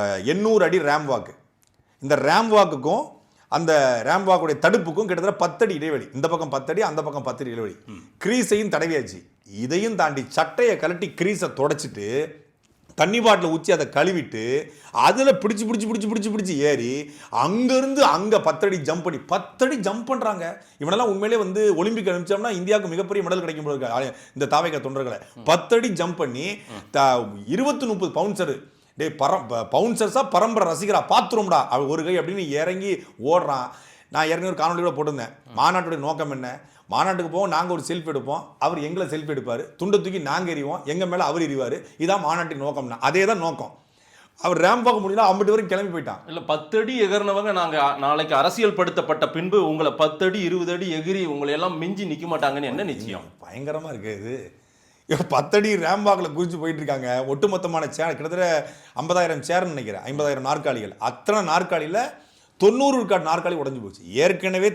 800 அடி ரேம் வாக்கு. இந்த ரேம் வாக்குக்கும் அந்த ரேம் வாக்குடைய தடுப்புக்கும் கிட்டத்தட்ட 10 அடி இடைவெளி. இந்த பக்கம் 10 அடி, அந்த பக்கம் 10 அடி இடைவெளி. கிரீஸையும் தடவியாச்சு. இதையும் தாண்டி சட்டையை கழட்டி கிரீஸை தொடச்சிட்டு தண்ணி பாட்டில் ஊற்றி அதை கழுவிட்டு அதில் பிடிச்சி ஏறி அங்கேருந்து அங்கே 10 அடி ஜம்ப் பண்ணி 10 அடி ஜம்ப் பண்ணுறாங்க. இவனெல்லாம் உண்மையிலே வந்து ஒலிம்பிக் அனுப்பிச்சோம்னா இந்தியாவுக்கு மிகப்பெரிய மெடல் கிடைக்கும் போது இருக்கு. இந்த தாவைக்க தொண்டர்களை 10 அடி ஜம்ப் பண்ணி 20-30 பவுன்சரு டே பவுன்சர்ஸா பரம்பரை ரசிகரா பாத்துரும்டா அவ ஒரு கை அப்படின்னு இறங்கி ஓடுறான். நான் இறங்கி ஒரு காணொலி கூட போட்டிருந்தேன். மாநாட்டுடைய நோக்கம் என்ன? மாநாட்டுக்கு போவோம், நாங்கள் ஒரு செல்ஃபி எடுப்போம், அவர் எங்களை செல்ஃபி எடுப்பார், துண்டை தூக்கி நாங்கள் எறிவோம், எங்கள் மேலே அவர் எறிவார். இதான் மாநாட்டின் நோக்கம்னா அதே தான் நோக்கம். அவர் ரேம் பார்க்க முடியல, 50 வரைக்கும் கிளம்பி போயிட்டான். இல்லை 10 அடி எகர்னவங்க நாங்கள் நாளைக்கு அரசியல் படுத்தப்பட்ட பின்பு உங்களை 10 அடி 20 அடி எகிரி உங்களை எல்லாம் மிஞ்சி நிற்க மாட்டாங்கன்னு என்ன நிச்சயம்? பயங்கரமாக இருக்குது இது. 10 அடி ரேம் வாக்கில் குறிச்சு போயிட்டு இருக்காங்க. ஒட்டுமொத்தமான சேர் கிட்டத்தட்ட 50,000 சேர்ன்னு நினைக்கிறேன், 50,000 நாற்காலிகள். அத்தனை நாற்காலியில் 90 விழுக்காடு நாற்காலி உடஞ்சு போச்சு. ஏற்கனவே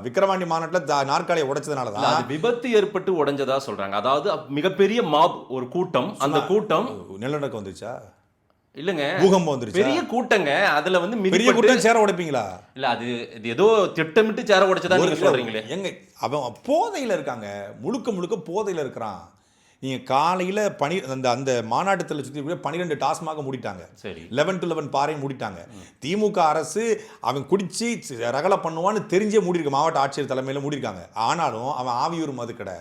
விக்கிரவாண்டி மாநாட்டில் நாற்காலியை உடைச்சதுனால தான் விபத்து ஏற்பட்டு உடைஞ்சதா சொல்றாங்க. அதாவது மிகப்பெரிய மாப், ஒரு கூட்டம், அந்த கூட்டம் நிலநடுக்கம் வந்துச்சா? இல்லங்க, பூகம்பம் வந்துருச்சு. பெரிய கூட்டங்க. அதுல வந்து பெரிய கூட்டம் சேர உடைப்பீங்களா? இல்ல அது ஏதோ திட்டமிட்டு சேர உடைச்சதா நீங்க சொல்றீங்களே. எங்க அவன் போதையில இருக்காங்க, முழுக்க போதையில இருக்கிறான். நீங்க காலையில அந்த மாநாட்டத்தில் சுற்றி 12 டாஸ்மாக மூடிட்டாங்க. 11 to 11 பாறையும் மூடிட்டாங்க. திமுக அரசு அவன் குடிச்சு ரகலை பண்ணுவான்னு தெரிஞ்சே மூடிருக்கு. மாவட்ட ஆட்சியர் தலைமையில மூடிருக்காங்க. ஆனாலும் அவன் ஆவியூர் மதுக்கடை,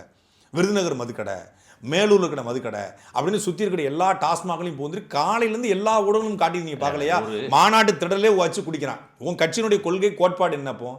விருதுநகர் மதுக்கடை, மேலூர் இருக்கிற மதுக்கடை அப்படின்னு சுற்றி இருக்கிற எல்லா டாஸ்மாகளையும் போந்து காலையிலேருந்து எல்லா ஊடகங்களும் காட்டி நீங்க பார்க்கலையா? மாநாட்டு திடலே வச்சு குடிக்கிறான். உன் கட்சியினுடைய கொள்கை கோட்பாடு என்னப்போ?